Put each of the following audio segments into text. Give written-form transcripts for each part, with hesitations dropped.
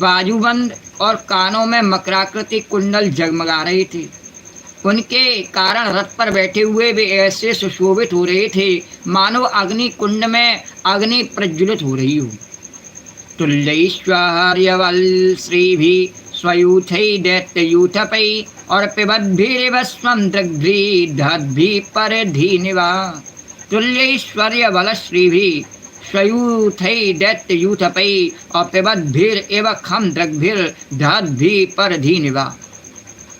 बाजूबंद और कानों में मकराकृति कुंडल जगमगा रहे थे। उनके कारण रथ पर बैठे हुए वे ऐसे सुशोभित हो रहे थे मानो अग्नि कुंड में अग्नि प्रज्वलित हो रही हो। तुल्यैश्वर्यवल श्रीभिः स्वयूथै दैत्ययूथपैः और पिबद्भिरिव स्वं दृग्भिः परधीनिवा। तुल्यैश्वर्यबल श्रीभिः स्वयूथै दैत्ययूथपैः और पिबद्भिरिव खं दृग्भिर्दहद्भिः परधीनिवा।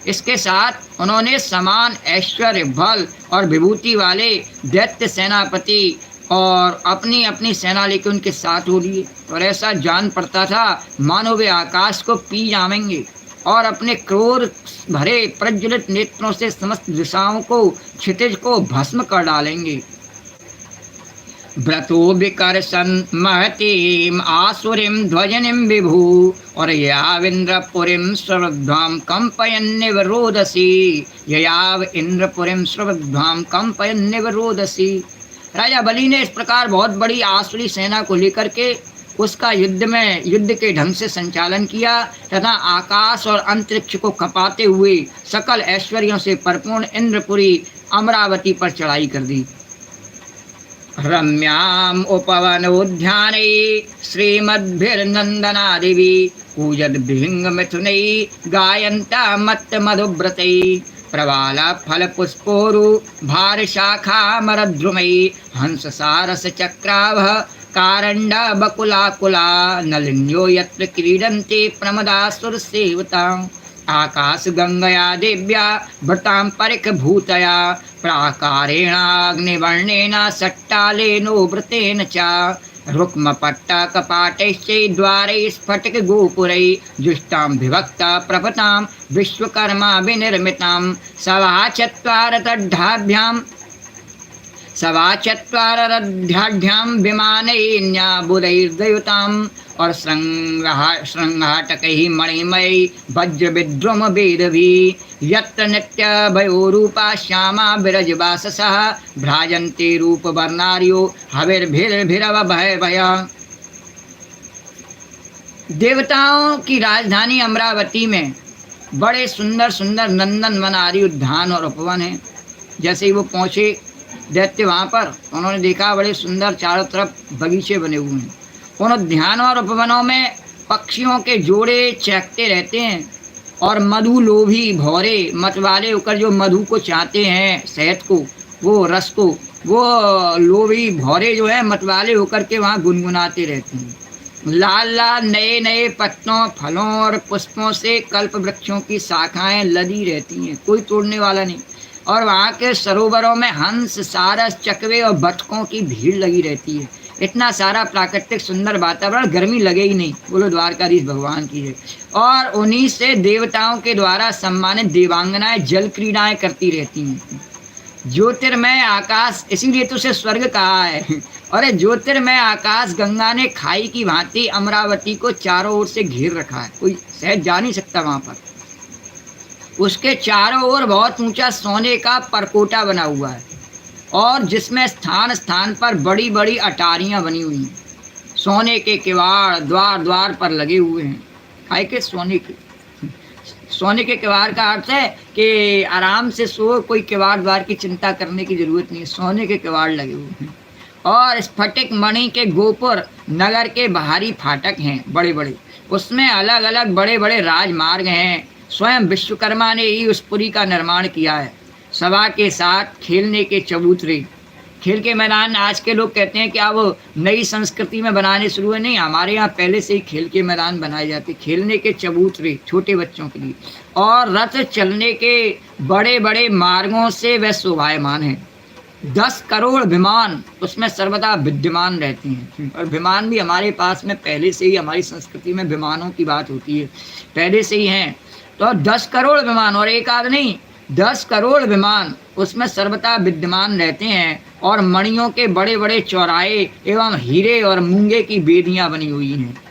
इसके साथ उन्होंने समान ऐश्वर्य, बल और विभूति वाले दैत्य सेनापति और अपनी अपनी सेना लेकर उनके साथ हो लिए, और ऐसा जान पड़ता था मानो वे आकाश को पी जाएंगे और अपने क्रोध भरे प्रज्वलित नेत्रों से समस्त दिशाओं को, क्षितिज को भस्म कर डालेंगे। व्रतो विकर्षन् महतीम आसुरीं ध्वजनिं विभु और याव इंद्रपुरीं स्वरध्वां कंपयन्निव रोदसी। ययाव इंद्रपुरीं स्वरध्वां कंपयन्निव रोदसी। राजा बलि ने इस प्रकार बहुत बड़ी आसुरी सेना को लेकर के उसका युद्ध के ढंग से संचालन किया तथा आकाश और अंतरिक्ष को खपाते हुए सकल ऐश्वर्यों से परिपूर्ण इंद्रपुरी अमरावती पर चढ़ाई कर दी। रम्याम उपवनोद्याने श्रीमद्भिर्नंदनादिभिः कूजद्भिङ्गमिथुनैः गायन्ता मत्तमधुव्रतैः प्रवालफलपुष्पोरु भारशाखामरद्रुमैः हंससारसचक्रावः कारण्डा बकुलाकुला नलिन्यो यत्र क्रीडन्ति प्रमदासुरसेवताम्। आकाश गंगया देव्या भृतां परिखभूतया प्राकारेणाग्निवर्णेन सट्टालेनो वृतेन च रुक्मपट्टकपाटैश्च द्वारैः स्फटिकगोपुरैः जुष्टां विभक्ता प्रभतां विश्वकर्मा विनिर्मितां सवाचत्वाररथ्याभ्यां विमानैन्याबुधैर्दयुताम् और श्रृंघाटकैः मणिमयैः वज्रविद्रुम वेदभिः यत्र नित्यभयोरूपा श्यामा विरजवाससः भ्राजन्ते रूपवर्णार्यो हविर्भिरभयभया। देवताओं की राजधानी अमरावती में बड़े सुंदर सुंदर नंदन वन आदि उद्यान और उपवन हैं। जैसे ही वो पहुँचे दैत्य वहाँ पर, उन्होंने देखा बड़े सुंदर चारों तरफ बगीचे बने हुए हैं। उन उद्यानों और उपवनों में पक्षियों के जोड़े चहकते रहते हैं और मधु लोभी भौरे मतवाले होकर जो मधु को चाहते हैं, शहद को, वो रस को, वो लोभी भौरे जो है मतवाले होकर के वहाँ गुनगुनाते रहते हैं। लाल लाल नए नए पत्तों, फलों और पुष्पों से कल्प वृक्षों की शाखाएं लदी रहती हैं, कोई तोड़ने वाला नहीं। और वहाँ के सरोवरों में हंस, सारस, चकवे और बतखों की भीड़ लगी रहती है। इतना सारा प्राकृतिक सुंदर वातावरण, गर्मी लगे ही नहीं। बोलो द्वारकाधीश भगवान की है। और उन्हीं से देवताओं के द्वारा सम्मानित देवांगनाएं जल क्रीड़ाएं करती रहती हैं। ज्योतिर्मय आकाश, इसीलिए तो उसे स्वर्ग कहा है। और ज्योतिर्मय आकाश गंगा ने खाई की भांति अमरावती को चारों ओर से घेर रखा है, कोई सहज जा नहीं सकता वहाँ पर। उसके चारों ओर बहुत ऊंचा सोने का परकोटा बना हुआ है और जिसमें स्थान स्थान पर बड़ी बड़ी अटारियां बनी हुई हैं। सोने के किवाड़ द्वार द्वार पर लगे हुए हैं। काहे के? सोने के। सोने के किवाड़ का अर्थ है कि आराम से सो, कोई किवाड़ द्वार की चिंता करने की जरूरत नहीं है। सोने के किवाड़ लगे हुए हैं और स्फटिक मणि के गोपुर नगर के बाहरी फाटक हैं बड़े बड़े। उसमें अलग अलग बड़े बड़े राजमार्ग हैं। स्वयं विश्वकर्मा ने ही उस पुरी का निर्माण किया है। सभा के साथ खेलने के चबूतरे, खेल के मैदान। आज के लोग कहते हैं कि अब नई संस्कृति में बनाने शुरू हुए, नहीं, हमारे यहाँ पहले से ही खेल के मैदान बनाए जाते, खेलने के चबूतरे छोटे बच्चों के लिए। और रथ चलने के बड़े बड़े मार्गों से वह शोभायमान है। 10 करोड़ विमान उसमें सर्वदा विद्यमान रहते हैं। और विमान भी हमारे पास में पहले से ही, हमारी संस्कृति में विमानों की बात होती है, पहले से ही हैं। तो 10 करोड़ विमान, और एक आध नहीं, 10 करोड़ विमान उसमें सर्वथा विद्यमान रहते हैं। और मणियों के बड़े बड़े चौराहे एवं हीरे और मूंगे की बेदियां बनी हुई हैं।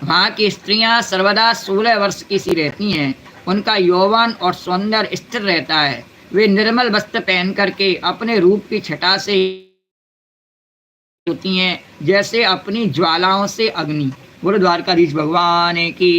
वहाँ की स्त्रियां सर्वदा 16 वर्ष की सी रहती हैं। उनका यौवन और सौंदर्य स्थिर रहता है। वे निर्मल वस्त्र पहन करके अपने रूप की छटा से होती हैं जैसे अपनी ज्वालाओं से अग्नि। बोलो द्वारकाधीश भगवान की।